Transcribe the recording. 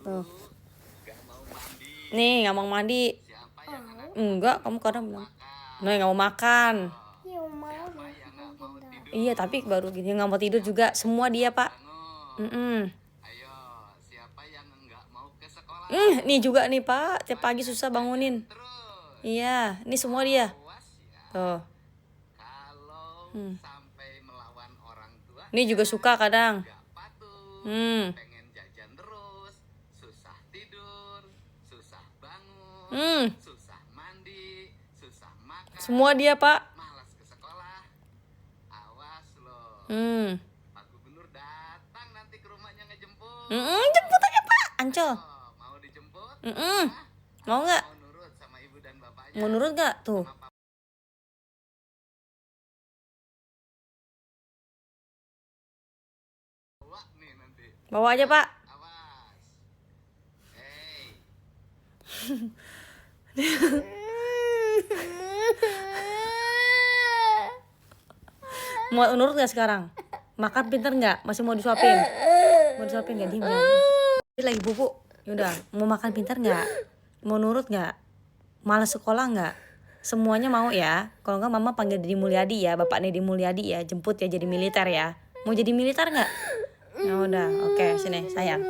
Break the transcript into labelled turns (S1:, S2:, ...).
S1: Tuh. Nih nggak mau mandi. Enggak, kamu kadang bilang. Nih nggak mau makan. Iya tapi baru gini nggak mau tidur juga. Semua dia pak. Nih juga nih pak. Tiap pagi susah bangunin. Iya, ini semua dia. Tuh. Ini juga suka kadang. Semua dia pak. Jemput aja pak. Ancol. Mau nggak? Mau nurut nggak tuh? Bawa aja pak. Mau nurut nggak sekarang? Makan pinter nggak? Masih mau disuapin? Mau disuapin nggak? Diem ya. Ini lagi bubuk. Yaudah, mau makan pinter nggak? Mau nurut nggak? Malas sekolah nggak? Semuanya mau ya. Kalau nggak mama panggil Deddy Mulyadi ya, bapak Deddy Mulyadi ya, jemput ya jadi militer ya. Mau jadi militer nggak? Ya udah, oke, sini sayang.